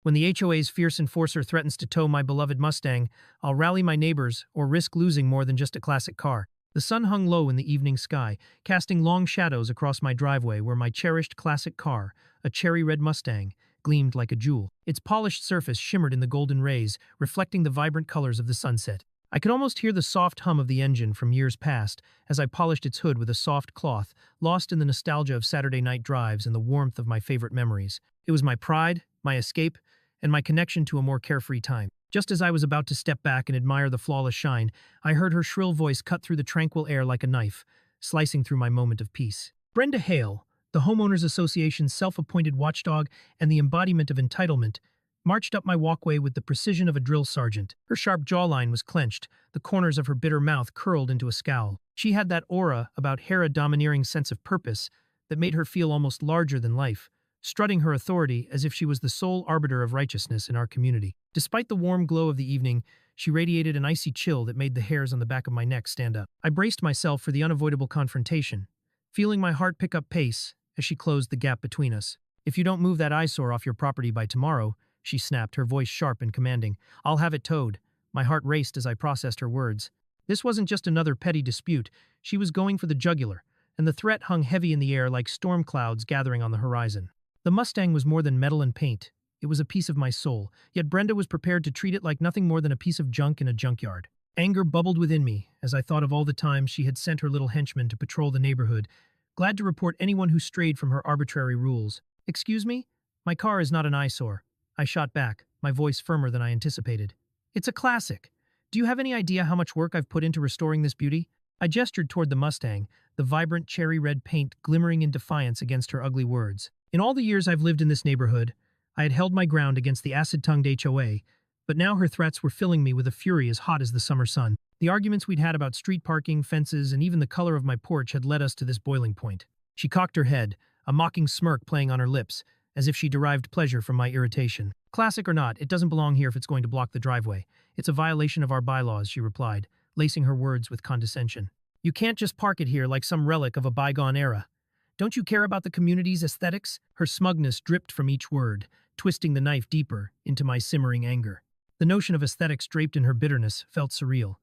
When the HOA's fierce enforcer threatens to tow my beloved Mustang, I'll rally my neighbors or risk losing more than just a classic car. The sun hung low in the evening sky, casting long shadows across my driveway where my cherished classic car, a cherry red Mustang, gleamed like a jewel. Its polished surface shimmered in the golden rays, reflecting the vibrant colors of the sunset. I could almost hear the soft hum of the engine from years past as I polished its hood with a soft cloth, lost in the nostalgia of Saturday night drives and the warmth of my favorite memories. It was my pride, my escape, and my connection to a more carefree time. Just as I was about to step back and admire the flawless shine, I heard her shrill voice cut through the tranquil air like a knife, slicing through my moment of peace. Brenda Hale, the Homeowners Association's self-appointed watchdog and the embodiment of entitlement, marched up my walkway with the precision of a drill sergeant. Her sharp jawline was clenched, the corners of her bitter mouth curled into a scowl. She had that aura about her a domineering sense of purpose that made her feel almost larger than life, strutting her authority as if she was the sole arbiter of righteousness in our community. Despite the warm glow of the evening, she radiated an icy chill that made the hairs on the back of my neck stand up. I braced myself for the unavoidable confrontation, feeling my heart pick up pace as she closed the gap between us. "If you don't move that eyesore off your property by tomorrow," she snapped, her voice sharp and commanding, "I'll have it towed." My heart raced as I processed her words. This wasn't just another petty dispute. She was going for the jugular, and the threat hung heavy in the air like storm clouds gathering on the horizon. The Mustang was more than metal and paint. It was a piece of my soul, yet Brenda was prepared to treat it like nothing more than a piece of junk in a junkyard. Anger bubbled within me as I thought of all the times she had sent her little henchmen to patrol the neighborhood, glad to report anyone who strayed from her arbitrary rules. "Excuse me? My car is not an eyesore," I shot back, my voice firmer than I anticipated. "It's a classic. Do you have any idea how much work I've put into restoring this beauty?" I gestured toward the Mustang, the vibrant cherry red paint glimmering in defiance against her ugly words. In all the years I've lived in this neighborhood, I had held my ground against the acid-tongued HOA, but now her threats were filling me with a fury as hot as the summer sun. The arguments we'd had about street parking, fences, and even the color of my porch had led us to this boiling point. She cocked her head, a mocking smirk playing on her lips, as if she derived pleasure from my irritation. "Classic or not, it doesn't belong here if it's going to block the driveway. It's a violation of our bylaws," she replied, lacing her words with condescension. "You can't just park it here like some relic of a bygone era. Don't you care about the community's aesthetics?" Her smugness dripped from each word, twisting the knife deeper into my simmering anger. The notion of aesthetics draped in her bitterness felt surreal.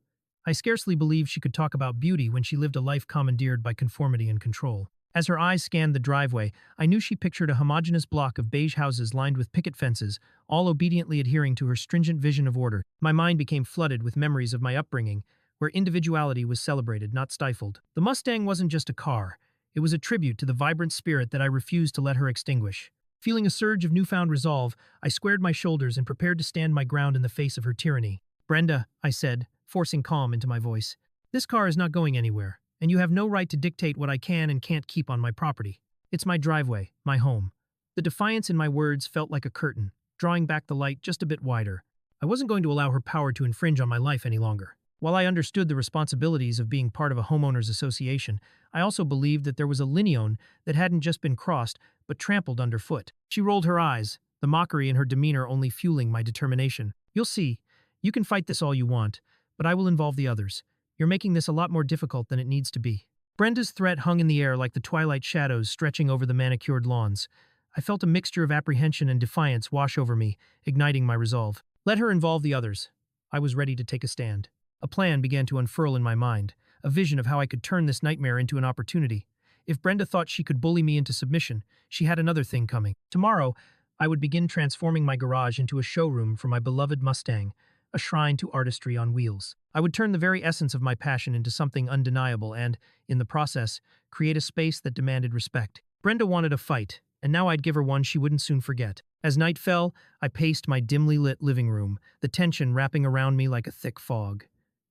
I scarcely believed she could talk about beauty when she lived a life commandeered by conformity and control. As her eyes scanned the driveway, I knew she pictured a homogeneous block of beige houses lined with picket fences, all obediently adhering to her stringent vision of order. My mind became flooded with memories of my upbringing, where individuality was celebrated, not stifled. The Mustang wasn't just a car. It was a tribute to the vibrant spirit that I refused to let her extinguish. Feeling a surge of newfound resolve, I squared my shoulders and prepared to stand my ground in the face of her tyranny. "Brenda," I said, forcing calm into my voice, "this car is not going anywhere, and you have no right to dictate what I can and can't keep on my property. It's my driveway, my home." The defiance in my words felt like a curtain, drawing back the light just a bit wider. I wasn't going to allow her power to infringe on my life any longer. While I understood the responsibilities of being part of a homeowners association, I also believed that there was a lineon that hadn't just been crossed, but trampled underfoot. She rolled her eyes, the mockery in her demeanor only fueling my determination. "You'll see. You can fight this all you want, but I will involve the others. You're making this a lot more difficult than it needs to be." Brenda's threat hung in the air like the twilight shadows stretching over the manicured lawns. I felt a mixture of apprehension and defiance wash over me, igniting my resolve. Let her involve the others. I was ready to take a stand. A plan began to unfurl in my mind, a vision of how I could turn this nightmare into an opportunity. If Brenda thought she could bully me into submission, she had another thing coming. Tomorrow, I would begin transforming my garage into a showroom for my beloved Mustang, a shrine to artistry on wheels. I would turn the very essence of my passion into something undeniable and, in the process, create a space that demanded respect. Brenda wanted a fight, and now I'd give her one she wouldn't soon forget. As night fell, I paced my dimly lit living room, the tension wrapping around me like a thick fog.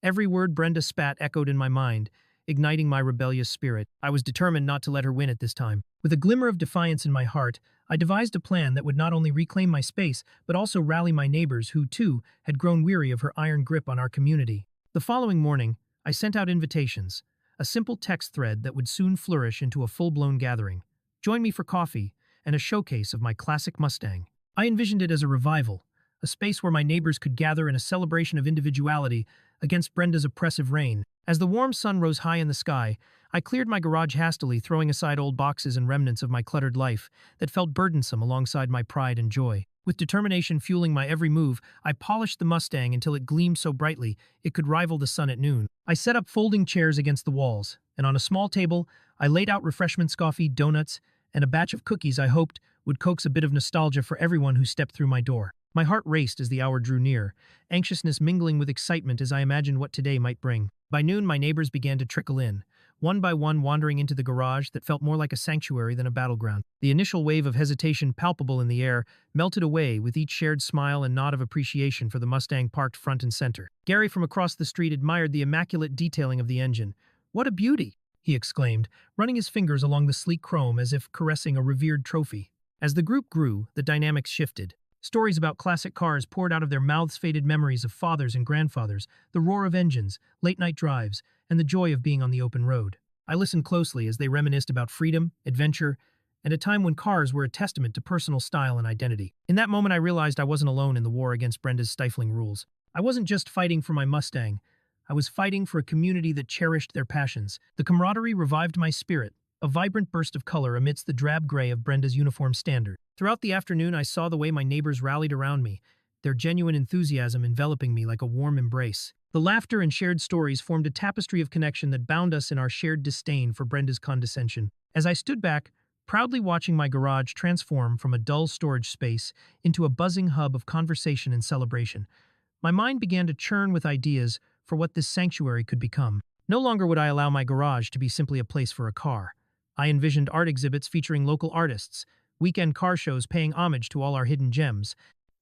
Every word Brenda spat echoed in my mind, igniting my rebellious spirit. I was determined not to let her win at this time. With a glimmer of defiance in my heart, I devised a plan that would not only reclaim my space, but also rally my neighbors who, too, had grown weary of her iron grip on our community. The following morning, I sent out invitations, a simple text thread that would soon flourish into a full-blown gathering. "Join me for coffee," and a showcase of my classic Mustang. I envisioned it as a revival, a space where my neighbors could gather in a celebration of individuality against Brenda's oppressive reign. As the warm sun rose high in the sky, I cleared my garage hastily, throwing aside old boxes and remnants of my cluttered life that felt burdensome alongside my pride and joy. With determination fueling my every move, I polished the Mustang until it gleamed so brightly it could rival the sun at noon. I set up folding chairs against the walls, and on a small table, I laid out refreshments, coffee, donuts, and a batch of cookies I hoped would coax a bit of nostalgia for everyone who stepped through my door. My heart raced as the hour drew near, anxiousness mingling with excitement as I imagined what today might bring. By noon, my neighbors began to trickle in, one by one wandering into the garage that felt more like a sanctuary than a battleground. The initial wave of hesitation palpable in the air melted away with each shared smile and nod of appreciation for the Mustang parked front and center. Gary from across the street admired the immaculate detailing of the engine. "What a beauty!" he exclaimed, running his fingers along the sleek chrome as if caressing a revered trophy. As the group grew, the dynamics shifted. Stories about classic cars poured out of their mouths, faded memories of fathers and grandfathers, the roar of engines, late-night drives, and the joy of being on the open road. I listened closely as they reminisced about freedom, adventure, and a time when cars were a testament to personal style and identity. In that moment, I realized I wasn't alone in the war against Brenda's stifling rules. I wasn't just fighting for my Mustang. I was fighting for a community that cherished their passions. The camaraderie revived my spirit, a vibrant burst of color amidst the drab gray of Brenda's uniform standard. Throughout the afternoon, I saw the way my neighbors rallied around me, their genuine enthusiasm enveloping me like a warm embrace. The laughter and shared stories formed a tapestry of connection that bound us in our shared disdain for Brenda's condescension. As I stood back, proudly watching my garage transform from a dull storage space into a buzzing hub of conversation and celebration, my mind began to churn with ideas for what this sanctuary could become. No longer would I allow my garage to be simply a place for a car. I envisioned art exhibits featuring local artists, weekend car shows paying homage to all our hidden gems,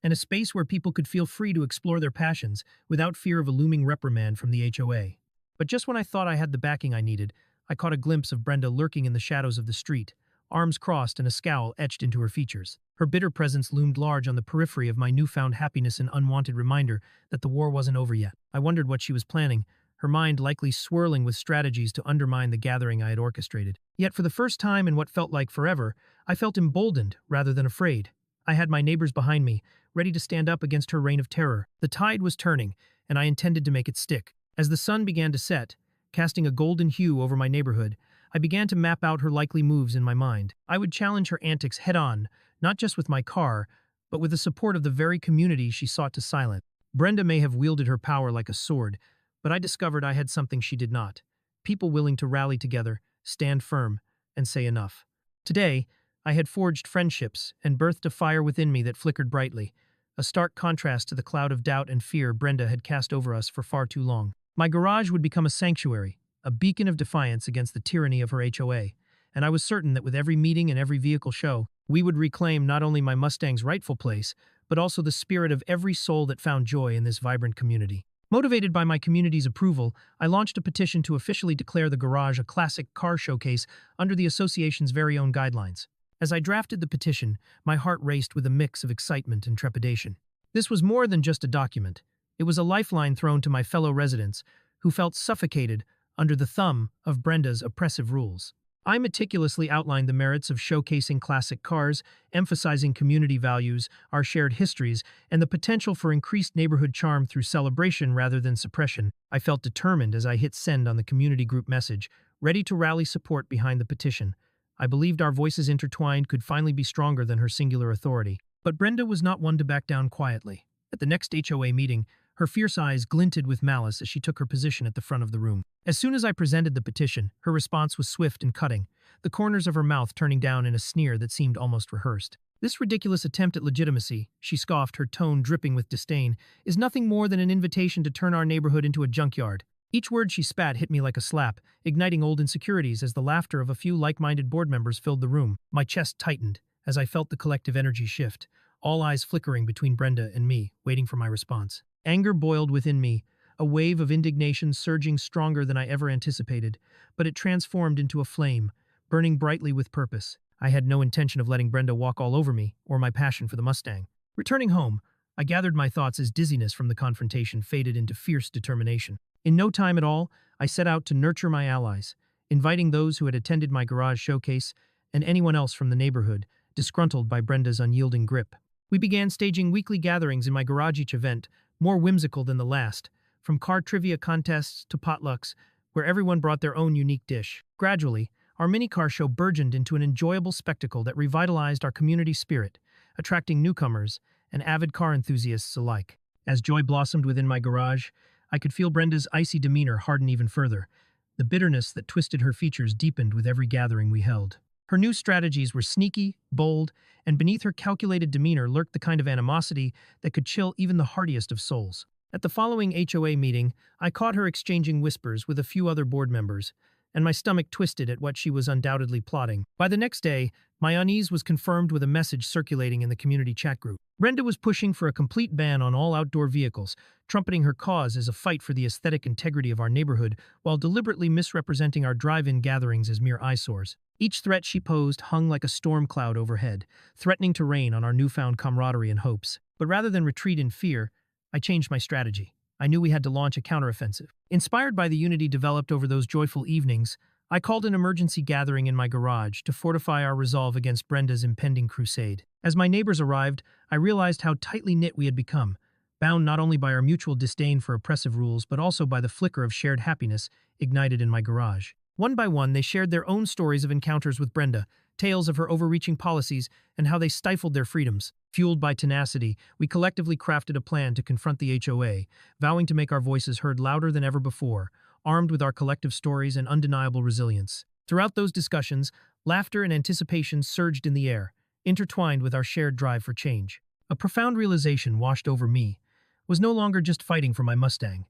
and a space where people could feel free to explore their passions without fear of a looming reprimand from the HOA. But just when I thought I had the backing I needed, I caught a glimpse of Brenda lurking in the shadows of the street, arms crossed and a scowl etched into her features. Her bitter presence loomed large on the periphery of my newfound happiness, an unwanted reminder that the war wasn't over yet. I wondered what she was planning, her mind likely swirling with strategies to undermine the gathering I had orchestrated. Yet for the first time in what felt like forever, I felt emboldened rather than afraid. I had my neighbors behind me, ready to stand up against her reign of terror. The tide was turning, and I intended to make it stick. As the sun began to set, casting a golden hue over my neighborhood, I began to map out her likely moves in my mind. I would challenge her antics head-on, not just with my car, but with the support of the very community she sought to silence. Brenda may have wielded her power like a sword, but I discovered I had something she did not. People willing to rally together, stand firm, and say enough. Today, I had forged friendships and birthed a fire within me that flickered brightly, a stark contrast to the cloud of doubt and fear Brenda had cast over us for far too long. My garage would become a sanctuary, a beacon of defiance against the tyranny of her HOA, and I was certain that with every meeting and every vehicle show, we would reclaim not only my Mustang's rightful place, but also the spirit of every soul that found joy in this vibrant community. Motivated by my community's approval, I launched a petition to officially declare the garage a classic car showcase under the association's very own guidelines. As I drafted the petition, my heart raced with a mix of excitement and trepidation. This was more than just a document. It was a lifeline thrown to my fellow residents, who felt suffocated under the thumb of Brenda's oppressive rules. I meticulously outlined the merits of showcasing classic cars, emphasizing community values, our shared histories, and the potential for increased neighborhood charm through celebration rather than suppression. I felt determined as I hit send on the community group message, ready to rally support behind the petition. I believed our voices intertwined could finally be stronger than her singular authority. But Brenda was not one to back down quietly. At the next HOA meeting, her fierce eyes glinted with malice as she took her position at the front of the room. As soon as I presented the petition, her response was swift and cutting, the corners of her mouth turning down in a sneer that seemed almost rehearsed. "This ridiculous attempt at legitimacy," she scoffed, her tone dripping with disdain, "is nothing more than an invitation to turn our neighborhood into a junkyard." Each word she spat hit me like a slap, igniting old insecurities as the laughter of a few like-minded board members filled the room. My chest tightened as I felt the collective energy shift, all eyes flickering between Brenda and me, waiting for my response. Anger boiled within me, a wave of indignation surging stronger than I ever anticipated, but it transformed into a flame, burning brightly with purpose. I had no intention of letting Brenda walk all over me or my passion for the Mustang. Returning home, I gathered my thoughts as dizziness from the confrontation faded into fierce determination. In no time at all, I set out to nurture my allies, inviting those who had attended my garage showcase and anyone else from the neighborhood, disgruntled by Brenda's unyielding grip. We began staging weekly gatherings in my garage, each event more whimsical than the last, from car trivia contests to potlucks, where everyone brought their own unique dish. Gradually, our mini-car show burgeoned into an enjoyable spectacle that revitalized our community spirit, attracting newcomers and avid car enthusiasts alike. As joy blossomed within my garage, I could feel Brenda's icy demeanor harden even further. The bitterness that twisted her features deepened with every gathering we held. Her new strategies were sneaky, bold, and beneath her calculated demeanor lurked the kind of animosity that could chill even the hardiest of souls. At the following HOA meeting, I caught her exchanging whispers with a few other board members, and my stomach twisted at what she was undoubtedly plotting. By the next day, my unease was confirmed with a message circulating in the community chat group. Brenda was pushing for a complete ban on all outdoor vehicles, trumpeting her cause as a fight for the aesthetic integrity of our neighborhood while deliberately misrepresenting our drive-in gatherings as mere eyesores. Each threat she posed hung like a storm cloud overhead, threatening to rain on our newfound camaraderie and hopes. But rather than retreat in fear, I changed my strategy. I knew we had to launch a counteroffensive. Inspired by the unity developed over those joyful evenings, I called an emergency gathering in my garage to fortify our resolve against Brenda's impending crusade. As my neighbors arrived, I realized how tightly knit we had become, bound not only by our mutual disdain for oppressive rules but also by the flicker of shared happiness ignited in my garage. One by one, they shared their own stories of encounters with Brenda, tales of her overreaching policies, and how they stifled their freedoms. Fueled by tenacity, we collectively crafted a plan to confront the HOA, vowing to make our voices heard louder than ever before, armed with our collective stories and undeniable resilience. Throughout those discussions, laughter and anticipation surged in the air, intertwined with our shared drive for change. A profound realization washed over me. Was no longer just fighting for my Mustang.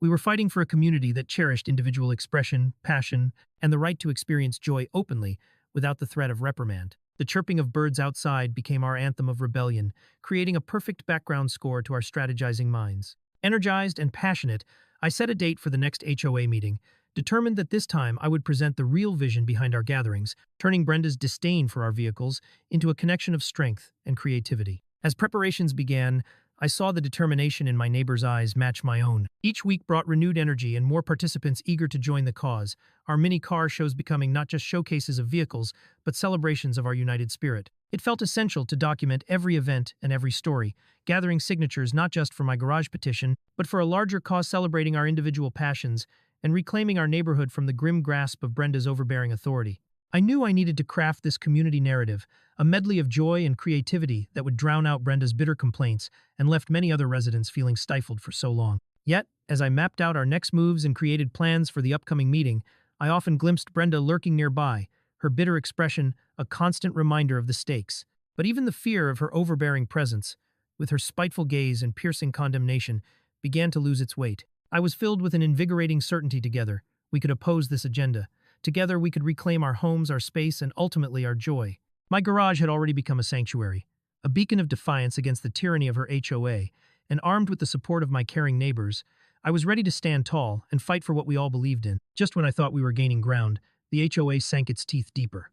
We were fighting for a community that cherished individual expression, passion, and the right to experience joy openly without the threat of reprimand. The chirping of birds outside became our anthem of rebellion, creating a perfect background score to our strategizing minds. Energized and passionate, I set a date for the next HOA meeting, determined that this time I would present the real vision behind our gatherings, turning Brenda's disdain for our vehicles into a connection of strength and creativity. As preparations began, I saw the determination in my neighbor's eyes match my own. Each week brought renewed energy and more participants eager to join the cause, our mini car shows becoming not just showcases of vehicles, but celebrations of our united spirit. It felt essential to document every event and every story, gathering signatures not just for my garage petition, but for a larger cause celebrating our individual passions and reclaiming our neighborhood from the grim grasp of Brenda's overbearing authority. I knew I needed to craft this community narrative, a medley of joy and creativity that would drown out Brenda's bitter complaints and left many other residents feeling stifled for so long. Yet, as I mapped out our next moves and created plans for the upcoming meeting, I often glimpsed Brenda lurking nearby, her bitter expression a constant reminder of the stakes. But even the fear of her overbearing presence, with her spiteful gaze and piercing condemnation, began to lose its weight. I was filled with an invigorating certainty together we could oppose this agenda. Together we could reclaim our homes, our space, and ultimately our joy. My garage had already become a sanctuary, a beacon of defiance against the tyranny of her HOA, and armed with the support of my caring neighbors, I was ready to stand tall and fight for what we all believed in. Just when I thought we were gaining ground, the HOA sank its teeth deeper.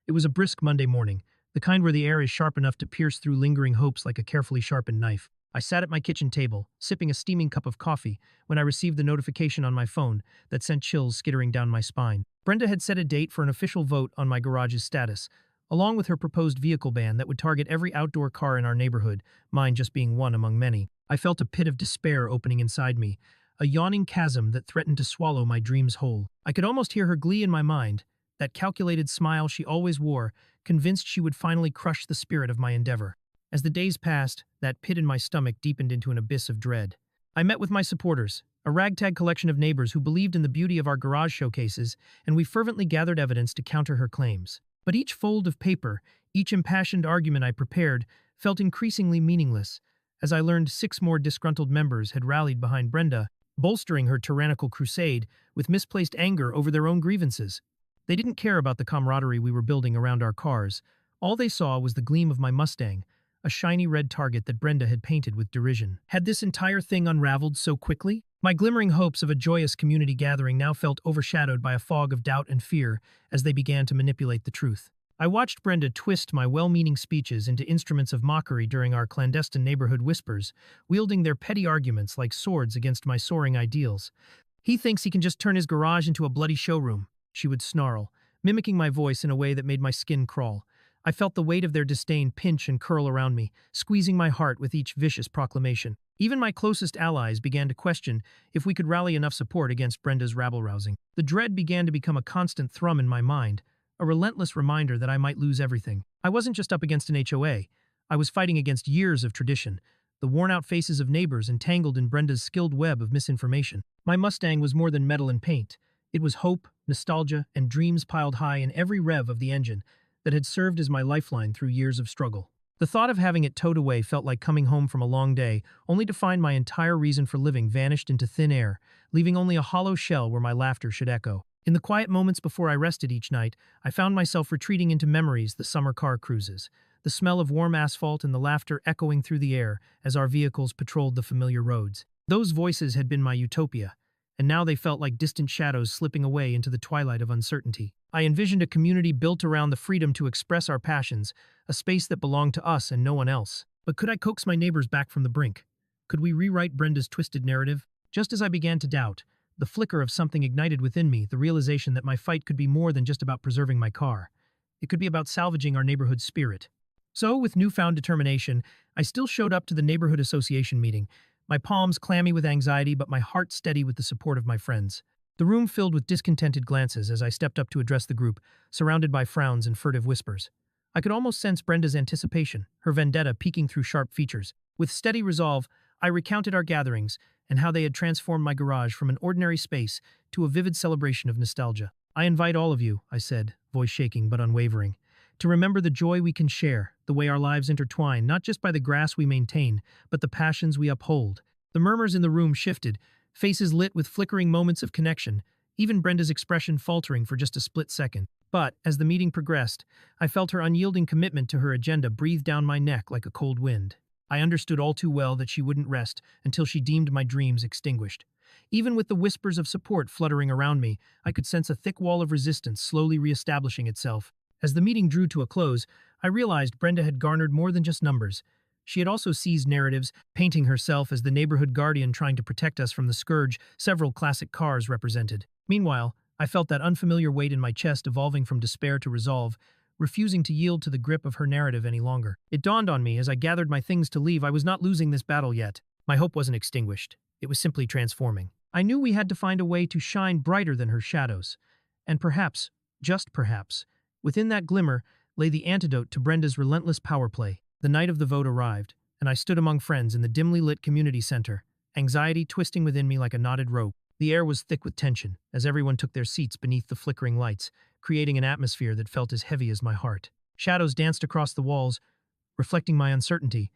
It was a brisk Monday morning, the kind where the air is sharp enough to pierce through lingering hopes like a carefully sharpened knife. I sat at my kitchen table, sipping a steaming cup of coffee, when I received the notification on my phone that sent chills skittering down my spine. Brenda had set a date for an official vote on my garage's status, along with her proposed vehicle ban that would target every outdoor car in our neighborhood, mine just being one among many. I felt a pit of despair opening inside me, a yawning chasm that threatened to swallow my dreams whole. I could almost hear her glee in my mind, that calculated smile she always wore, convinced she would finally crush the spirit of my endeavor. As the days passed, that pit in my stomach deepened into an abyss of dread. I met with my supporters, a ragtag collection of neighbors who believed in the beauty of our garage showcases, and we fervently gathered evidence to counter her claims. But each fold of paper, each impassioned argument I prepared, felt increasingly meaningless, as I learned 6 more disgruntled members had rallied behind Brenda, bolstering her tyrannical crusade with misplaced anger over their own grievances. They didn't care about the camaraderie we were building around our cars. All they saw was the gleam of my Mustang, a shiny red target that Brenda had painted with derision. Had this entire thing unraveled so quickly? My glimmering hopes of a joyous community gathering now felt overshadowed by a fog of doubt and fear as they began to manipulate the truth. I watched Brenda twist my well-meaning speeches into instruments of mockery during our clandestine neighborhood whispers, wielding their petty arguments like swords against my soaring ideals. "He thinks he can just turn his garage into a bloody showroom," she would snarl, mimicking my voice in a way that made my skin crawl. I felt the weight of their disdain pinch and curl around me, squeezing my heart with each vicious proclamation. Even my closest allies began to question if we could rally enough support against Brenda's rabble-rousing. The dread began to become a constant thrum in my mind, a relentless reminder that I might lose everything. I wasn't just up against an HOA. I was fighting against years of tradition, the worn-out faces of neighbors entangled in Brenda's skilled web of misinformation. My Mustang was more than metal and paint. It was hope, nostalgia, and dreams piled high in every rev of the engine that had served as my lifeline through years of struggle. The thought of having it towed away felt like coming home from a long day, only to find my entire reason for living vanished into thin air, leaving only a hollow shell where my laughter should echo. In the quiet moments before I rested each night, I found myself retreating into memories, the summer car cruises, the smell of warm asphalt and the laughter echoing through the air as our vehicles patrolled the familiar roads. Those voices had been my utopia, and now they felt like distant shadows slipping away into the twilight of uncertainty. I envisioned a community built around the freedom to express our passions, a space that belonged to us and no one else. But could I coax my neighbors back from the brink? Could we rewrite Brenda's twisted narrative? Just as I began to doubt, the flicker of something ignited within me, the realization that my fight could be more than just about preserving my car. It could be about salvaging our neighborhood's spirit. So, with newfound determination, I still showed up to the neighborhood association meeting, my palms clammy with anxiety but my heart steady with the support of my friends. The room filled with discontented glances as I stepped up to address the group, surrounded by frowns and furtive whispers. I could almost sense Brenda's anticipation, her vendetta peeking through sharp features. With steady resolve, I recounted our gatherings and how they had transformed my garage from an ordinary space to a vivid celebration of nostalgia. I invite all of you, I said, voice shaking but unwavering, to remember the joy we can share, the way our lives intertwine, not just by the grass we maintain, but the passions we uphold. The murmurs in the room shifted, faces lit with flickering moments of connection, even Brenda's expression faltering for just a split second. But, as the meeting progressed, I felt her unyielding commitment to her agenda breathe down my neck like a cold wind. I understood all too well that she wouldn't rest until she deemed my dreams extinguished. Even with the whispers of support fluttering around me, I could sense a thick wall of resistance slowly reestablishing itself. As the meeting drew to a close, I realized Brenda had garnered more than just numbers. She had also seized narratives, painting herself as the neighborhood guardian trying to protect us from the scourge several classic cars represented. Meanwhile, I felt that unfamiliar weight in my chest evolving from despair to resolve, refusing to yield to the grip of her narrative any longer. It dawned on me as I gathered my things to leave I was not losing this battle yet. My hope wasn't extinguished. It was simply transforming. I knew we had to find a way to shine brighter than her shadows. And perhaps, just perhaps, within that glimmer lay the antidote to Brenda's relentless power play. The night of the vote arrived, and I stood among friends in the dimly lit community center, anxiety twisting within me like a knotted rope. The air was thick with tension, as everyone took their seats beneath the flickering lights, creating an atmosphere that felt as heavy as my heart. Shadows danced across the walls, reflecting my uncertainty,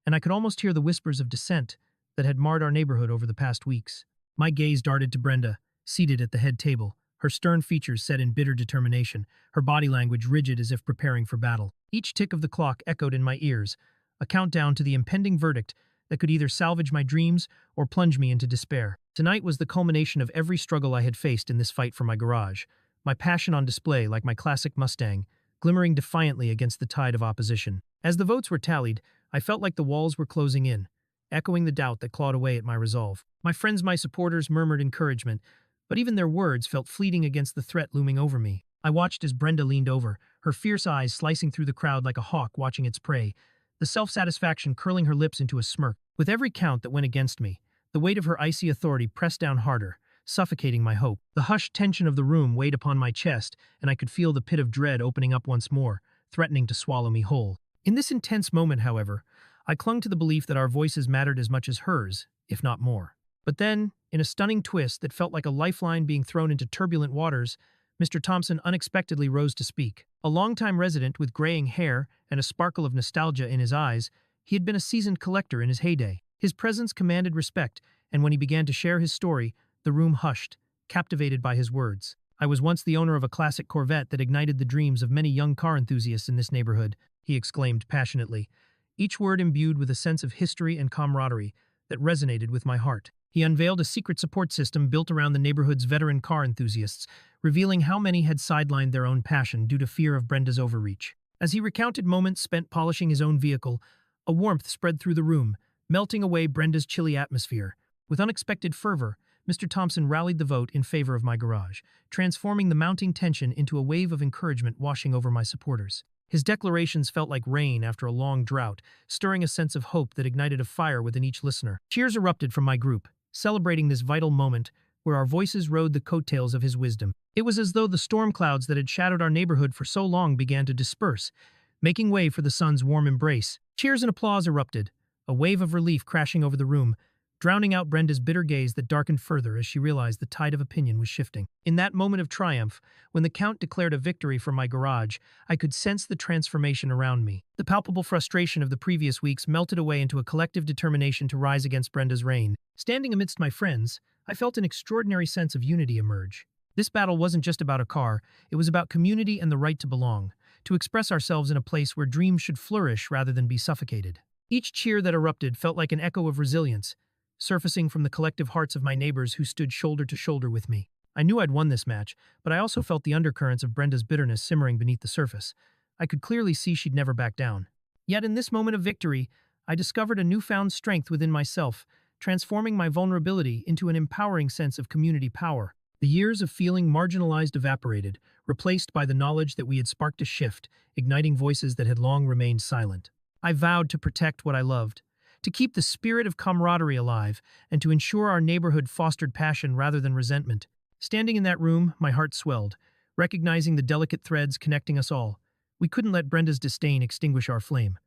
and I could almost hear the whispers of dissent that had marred our neighborhood over the past weeks. My gaze darted to Brenda, seated at the head table, her stern features set in bitter determination, her body language rigid as if preparing for battle. Each tick of the clock echoed in my ears, a countdown to the impending verdict that could either salvage my dreams or plunge me into despair. Tonight was the culmination of every struggle I had faced in this fight for my garage, my passion on display like my classic Mustang, glimmering defiantly against the tide of opposition. As the votes were tallied, I felt like the walls were closing in, echoing the doubt that clawed away at my resolve. My friends, my supporters, murmured encouragement, but even their words felt fleeting against the threat looming over me. I watched as Brenda leaned over, her fierce eyes slicing through the crowd like a hawk watching its prey, the self-satisfaction curling her lips into a smirk. With every count that went against me, the weight of her icy authority pressed down harder, suffocating my hope. The hushed tension of the room weighed upon my chest, and I could feel the pit of dread opening up once more, threatening to swallow me whole. In this intense moment, however, I clung to the belief that our voices mattered as much as hers, if not more. But then, in a stunning twist that felt like a lifeline being thrown into turbulent waters, Mr. Thompson unexpectedly rose to speak. A longtime resident with graying hair and a sparkle of nostalgia in his eyes, he had been a seasoned collector in his heyday. His presence commanded respect, and when he began to share his story, the room hushed, captivated by his words. I was once the owner of a classic Corvette that ignited the dreams of many young car enthusiasts in this neighborhood, he exclaimed passionately, each word imbued with a sense of history and camaraderie that resonated with my heart. He unveiled a secret support system built around the neighborhood's veteran car enthusiasts, revealing how many had sidelined their own passion due to fear of Brenda's overreach. As he recounted moments spent polishing his own vehicle, a warmth spread through the room, melting away Brenda's chilly atmosphere. With unexpected fervor, Mr. Thompson rallied the vote in favor of my garage, transforming the mounting tension into a wave of encouragement washing over my supporters. His declarations felt like rain after a long drought, stirring a sense of hope that ignited a fire within each listener. Cheers erupted from my group, celebrating this vital moment where our voices rode the coattails of his wisdom. It was as though the storm clouds that had shadowed our neighborhood for so long began to disperse, making way for the sun's warm embrace. Cheers and applause erupted, a wave of relief crashing over the room, drowning out Brenda's bitter gaze that darkened further as she realized the tide of opinion was shifting. In that moment of triumph, when the Count declared a victory for my garage, I could sense the transformation around me. The palpable frustration of the previous weeks melted away into a collective determination to rise against Brenda's reign. Standing amidst my friends, I felt an extraordinary sense of unity emerge. This battle wasn't just about a car, it was about community and the right to belong, to express ourselves in a place where dreams should flourish rather than be suffocated. Each cheer that erupted felt like an echo of resilience, surfacing from the collective hearts of my neighbors who stood shoulder to shoulder with me. I knew I'd won this match, but I also felt the undercurrents of Brenda's bitterness simmering beneath the surface. I could clearly see she'd never back down. Yet in this moment of victory, I discovered a newfound strength within myself, transforming my vulnerability into an empowering sense of community power. The years of feeling marginalized evaporated, replaced by the knowledge that we had sparked a shift, igniting voices that had long remained silent. I vowed to protect what I loved, to keep the spirit of camaraderie alive, and to ensure our neighborhood fostered passion rather than resentment. Standing in that room, my heart swelled, recognizing the delicate threads connecting us all. We couldn't let Brenda's disdain extinguish our flame.